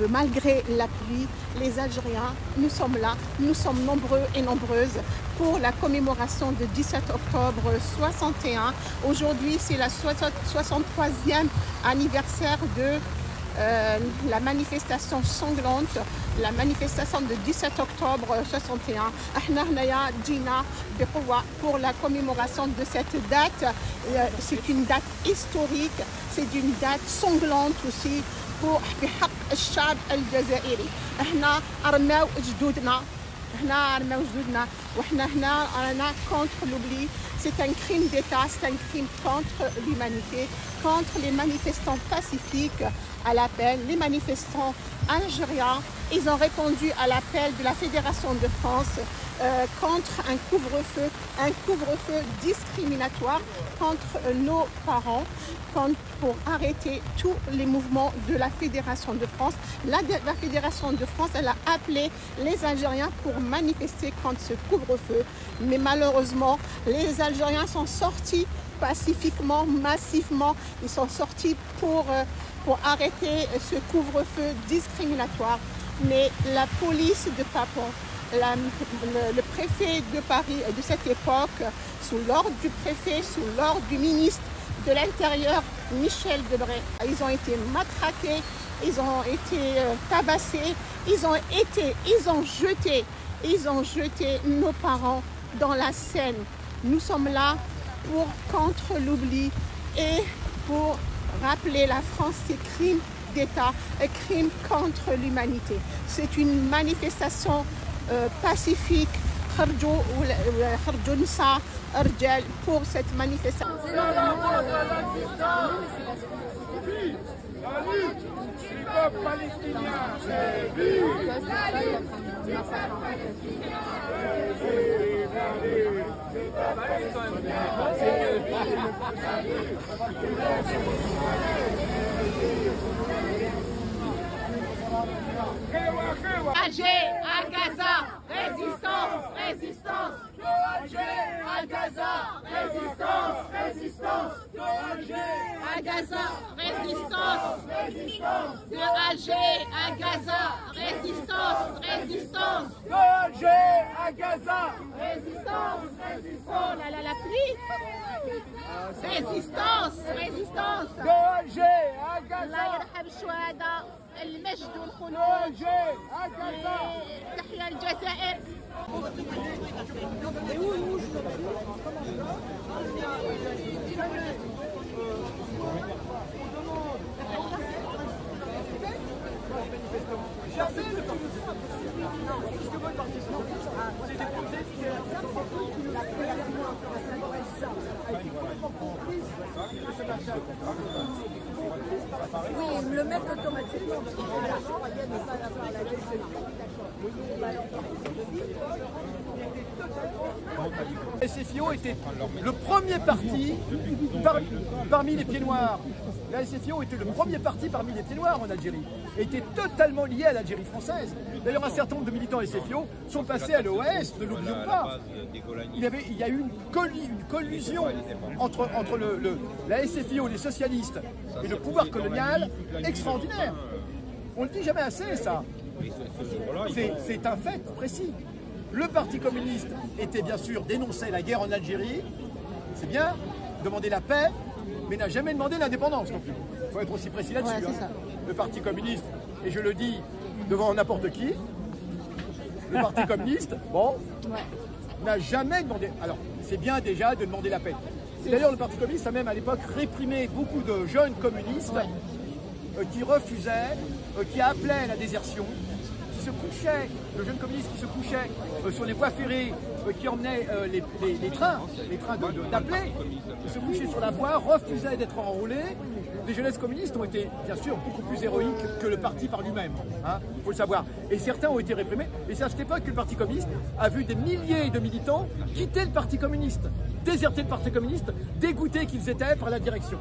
Malgré la pluie, les Algériens, nous sommes là, nous sommes nombreux et nombreuses pour la commémoration de 17 octobre 61. Aujourd'hui, c'est la 63e anniversaire de la manifestation sanglante, la manifestation de 17 octobre 61. Pour la commémoration de cette date, c'est une date historique, c'est une date sanglante aussi pour بحق الشعب الجزائري. احنا رماو جدودنا وإحنا هنا رانا contre l'oubli. C'est un crime d'État, c'est un crime contre l'humanité, contre les manifestants pacifiques à l'appel. Les manifestants algériens, ils ont répondu à l'appel de la Fédération de France contre un couvre-feu discriminatoire contre nos parents, pour arrêter tous les mouvements de la Fédération de France. La Fédération de France, elle a appelé les Algériens pour manifester contre ce couvre-feu. Mais malheureusement, les Algériens sont sortis pacifiquement, massivement. Ils sont sortis pour arrêter ce couvre-feu discriminatoire. Mais la police de Papon, le préfet de Paris de cette époque, sous l'ordre du préfet, sous l'ordre du ministre de l'Intérieur, Michel Debré, ils ont été matraqués, ils ont été tabassés, ils ont jeté nos parents dans la Seine. Nous sommes là contre l'oubli et pour rappeler la France ces crimes d'État, crimes contre l'humanité. C'est une manifestation pacifique. Pour cette manifestation. La lutte du peuple palestinien. Alger à Gaza, résistance, résistance. Alger à Gaza, résistance, résistance. Alger à Gaza, résistance, résistance. De Alger à Gaza, résistance, résistance. Alger à Gaza, résistance, résistance. Oh là là, la pluie. Résistance, résistance. Alger à Gaza. الله يرحم الشهداء، المجد والخلود. Alger à Gaza. تحيا الجزائر. Oui, ils le mettent automatiquement. SFIO était le premier parti parmi les pieds noirs. La SFIO était le premier parti parmi les pieds noirs en Algérie et était totalement lié à l'Algérie française. D'ailleurs, un certain nombre de militants SFIO sont passés à l'OS, ne l'oublions pas. Il y a eu une collusion entre la SFIO, les socialistes et le pouvoir colonial extraordinaire. On ne le dit jamais assez, ça. C'est un fait précis. Le Parti communiste était bien sûr dénonçait la guerre en Algérie, c'est bien, demandait la paix, mais n'a jamais demandé l'indépendance non plus. Il faut être aussi précis là-dessus. Ouais, le Parti communiste, et je le dis devant n'importe qui, le Parti communiste, bon, n'a jamais demandé. Alors, c'est bien déjà de demander la paix. D'ailleurs, le Parti communiste a même à l'époque réprimé beaucoup de jeunes communistes qui refusaient, qui appelaient à la désertion, qui se couchaient, de jeunes communistes qui se couchaient sur les voies ferrées, qui emmenaient les trains d'appelés, qui se couchaient sur la voie, refusaient d'être enrôlés. Les jeunesses communistes ont été, bien sûr, beaucoup plus héroïques que le parti par lui-même, hein, faut le savoir. Et certains ont été réprimés. Et c'est à cette époque que le Parti communiste a vu des milliers de militants quitter le Parti communiste, déserter le Parti communiste, dégoûtés qu'ils étaient par la direction.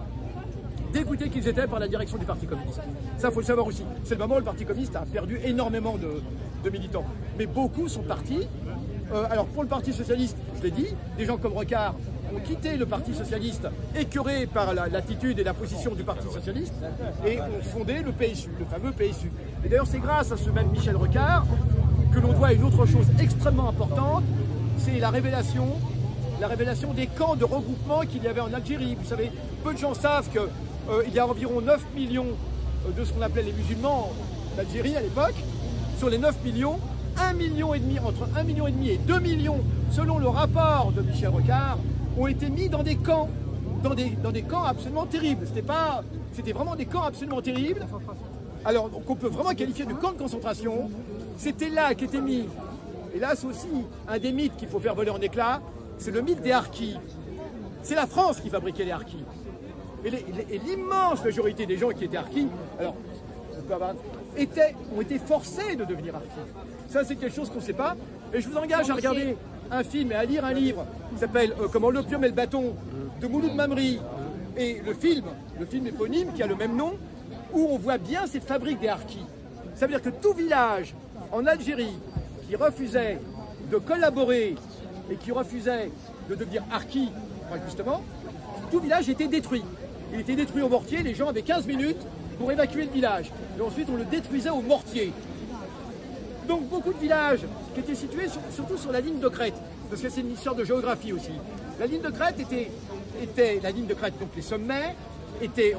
Dégoûtés qu'ils étaient par la direction du Parti communiste. Ça, il faut le savoir aussi. C'est le moment où le Parti communiste a perdu énormément de militants. Mais beaucoup sont partis. Alors, pour le Parti socialiste, je l'ai dit, des gens comme Rocard ont quitté le Parti socialiste, écœurés par l'attitude et la position du Parti socialiste, et ont fondé le PSU, le fameux PSU. Et d'ailleurs, c'est grâce à ce même Michel Rocard que l'on doit une autre chose extrêmement importante, c'est la révélation des camps de regroupement qu'il y avait en Algérie. Vous savez, peu de gens savent qu'il y a environ 9 millions de ce qu'on appelait les musulmans d'Algérie à l'époque. Sur les 9 millions, 1,5 million, entre 1,5 million et 2 millions, selon le rapport de Michel Rocard, ont été mis dans des camps, dans des camps absolument terribles. C'était vraiment des camps absolument terribles. Alors, qu'on peut vraiment qualifier de camps de concentration. C'était là qu'étaient mis, et là c'est aussi un des mythes qu'il faut faire voler en éclats, c'est le mythe des harkis. C'est la France qui fabriquait les harkis. Et l'immense majorité des gens qui étaient harkis, alors, ont été forcés de devenir harkis. Ça, c'est quelque chose qu'on ne sait pas. Et je vous engage à regarder un film et à lire un livre qui s'appelle Comment l'opium et le bâton de Mouloud Mamri. Et le film éponyme qui a le même nom, où on voit bien cette fabrique des harkis. Ça veut dire que tout village en Algérie qui refusait de collaborer et qui refusait de devenir harki, justement, tout village était détruit. Il était détruit au mortier, les gens avaient 15 minutes pour évacuer le village. Et ensuite, on le détruisait au mortier. Donc, beaucoup de villages qui étaient situés surtout sur la ligne de crête, parce que c'est une histoire de géographie aussi. La ligne de crête était la ligne de crête, donc les sommets, était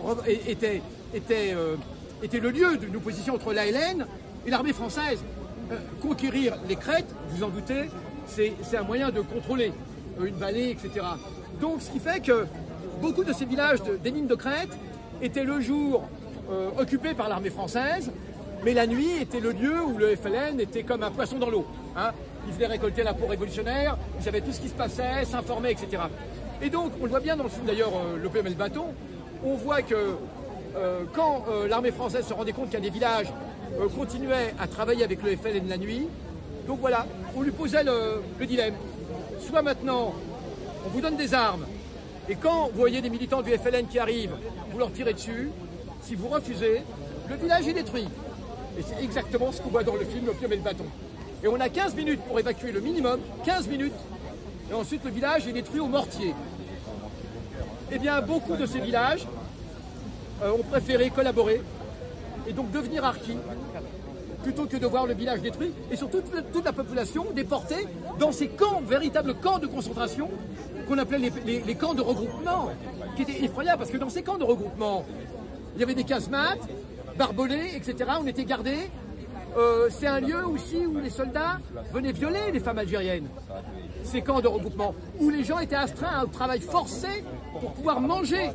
le lieu d'une opposition entre l'ALN et l'armée française. Conquérir les crêtes, vous en doutez, c'est un moyen de contrôler une vallée, etc. Donc, ce qui fait que beaucoup de ces villages des lignes de crête étaient le jour occupés par l'armée française, mais la nuit était le lieu où le FLN était comme un poisson dans l'eau. Hein. Ils venaient récolter la peau révolutionnaire, ils savaient tout ce qui se passait, s'informaient, etc. Et donc, on le voit bien dans le film d'ailleurs, l'opium et le bâton, on voit que quand l'armée française se rendait compte qu'il y a des villages continuait à travailler avec le FLN la nuit. Donc voilà, on lui posait le dilemme. Soit maintenant, on vous donne des armes, et quand vous voyez des militants du FLN qui arrivent, vous leur tirez dessus. Si vous refusez, le village est détruit. Et c'est exactement ce qu'on voit dans le film L'opium et le bâton. Et on a 15 minutes pour évacuer le minimum, 15 minutes, et ensuite le village est détruit au mortier. Eh bien, beaucoup de ces villages ont préféré collaborer et donc devenir harkis, plutôt que de voir le village détruit, et surtout toute la population déportée dans ces camps, véritables camps de concentration, qu'on appelait les camps de regroupement, qui étaient effroyables, parce que dans ces camps de regroupement, il y avait des casemates, barbelés, etc., on était gardés. C'est un lieu aussi où les soldats venaient violer les femmes algériennes, ces camps de regroupement, où les gens étaient astreints au travail forcé pour pouvoir manger.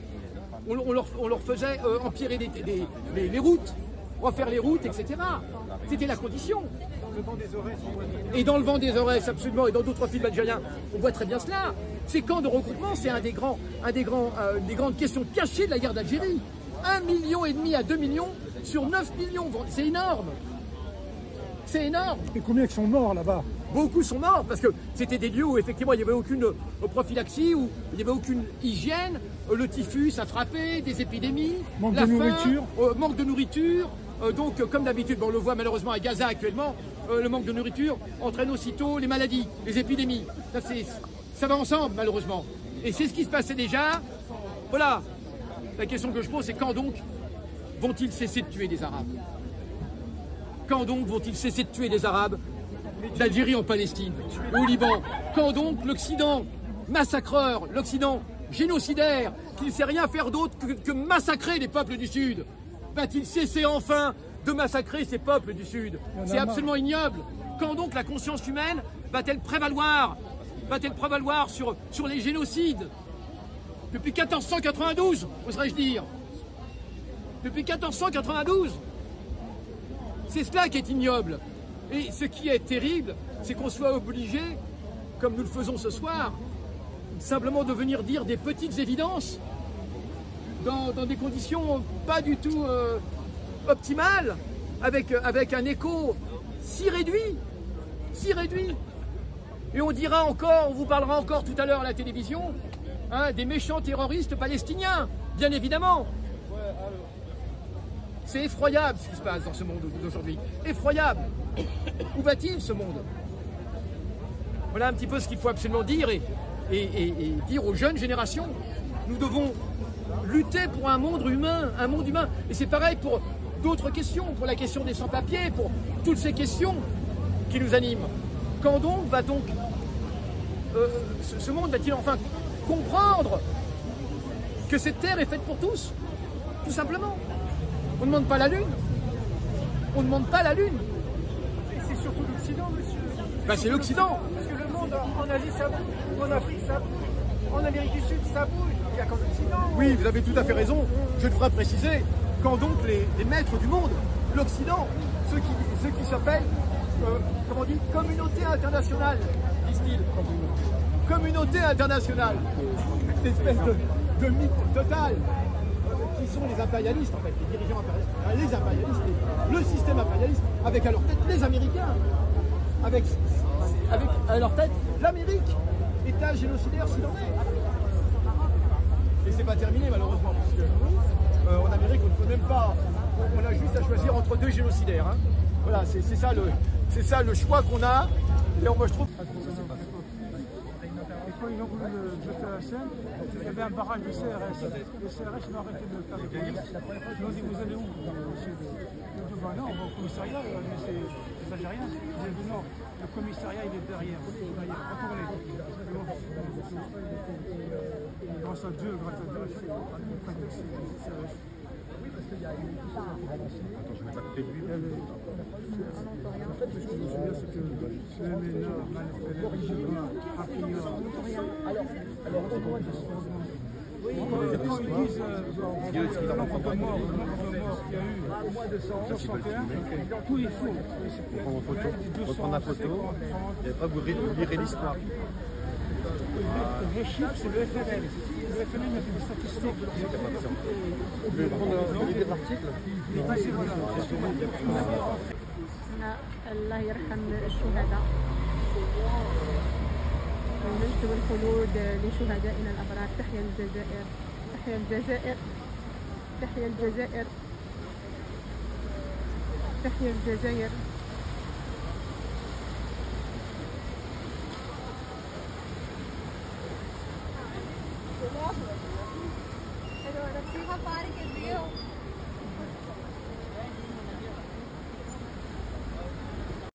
On leur faisait empirer les routes, refaire les routes, etc. C'était la condition. Et dans le vent des Aurès, absolument, et dans d'autres films algériens, on voit très bien cela. Ces camps de regroupement, c'est des grandes questions cachées de la guerre d'Algérie. 1,5 million à 2 millions sur 9 millions, c'est énorme. C'est énorme. Et combien qui sont morts là-bas? Beaucoup sont morts, parce que c'était des lieux où effectivement il n'y avait aucune prophylaxie, où il n'y avait aucune hygiène, le typhus a frappé, des épidémies, manque de nourriture. Manque de nourriture. Donc comme d'habitude, on le voit malheureusement à Gaza actuellement, le manque de nourriture entraîne aussitôt les maladies, les épidémies. Ça va ensemble malheureusement. Et c'est ce qui se passait déjà. Voilà. La question que je pose, c'est quand donc vont-ils cesser de tuer des Arabes? Quand donc vont-ils cesser de tuer des Arabes d'Algérie en Palestine, au Liban? Quand donc l'Occident massacreur, l'Occident génocidaire, qui ne sait rien faire d'autre que massacrer les peuples du Sud, va-t-il cesser enfin de massacrer ces peuples du Sud? C'est absolument ignoble. Quand donc la conscience humaine va-t-elle prévaloir sur les génocides? Depuis 1492, oserais-je dire. Depuis 1492. C'est cela qui est ignoble. Et ce qui est terrible, c'est qu'on soit obligé, comme nous le faisons ce soir, simplement de venir dire des petites évidences dans des conditions pas du tout optimales, avec un écho si réduit. Et on dira encore, on vous parlera encore tout à l'heure à la télévision, hein, des méchants terroristes palestiniens, bien évidemment. C'est effroyable ce qui se passe dans ce monde d'aujourd'hui. Effroyable. Où va-t-il ce monde? Voilà un petit peu ce qu'il faut absolument dire. et dire aux jeunes générations, nous devons lutter pour un monde humain, Et c'est pareil pour d'autres questions, pour la question des sans-papiers, pour toutes ces questions qui nous animent. Quand donc ce monde va-t-il enfin comprendre que cette terre est faite pour tous, tout simplement. On ne demande pas la Lune. On ne demande pas la Lune. Et c'est surtout l'Occident, monsieur. Ben, c'est l'Occident. Parce que le monde en Asie, ça bouge. En Afrique, ça bouge. En Amérique du Sud, ça bouge. Il n'y a qu'en Occident. Oui, vous avez tout à fait raison. Je devrais préciser, quand donc les maîtres du monde, l'Occident, ceux qui s'appellent, comment on dit, communauté internationale, disent-ils. Communauté internationale. Cette espèce de mythe total. Qui sont les impérialistes, en fait, les dirigeants impérialistes, les impérialistes, le système impérialiste, avec à leur tête les Américains, avec à leur tête l'Amérique, État génocidaire s'il en est. Et c'est pas terminé malheureusement, parce que en Amérique on ne peut même pas, on a juste à choisir entre deux génocidaires. Hein. Voilà, c'est ça le choix qu'on a. Et moi je trouve. Quand ils ont voulu le jeter à la Seine, il y avait un barrage de CRS. Les CRS ont arrêté de faire des police. Ils ont dit vous allez où, monsieur? Ils ont dit bah non, on va au commissariat, mais c'est Algérien. Ils ont dit non, le commissariat il est derrière. Retournez. Grâce à Dieu, le prétexte c'est CRS. Ce que je me souviens, c'est que le MENA, quand ils disent le nombre de morts qu'il y a eu en 61, tout est faux. Prendre en photo, reprendre la photo, et après vous lirez l'histoire. Le vrai chiffre, c'est le FNL. Le FNL a fait des statistiques. Vous voulez prendre l'idée de l'article? Vas-y, voilà. الله يرحم الشهداء والمجد والخلود لشهدائنا الأبرار. تحيا الجزائر، تحيا الجزائر، تحيا الجزائر، تحيا الجزائر. Allora, si fa fare che Dio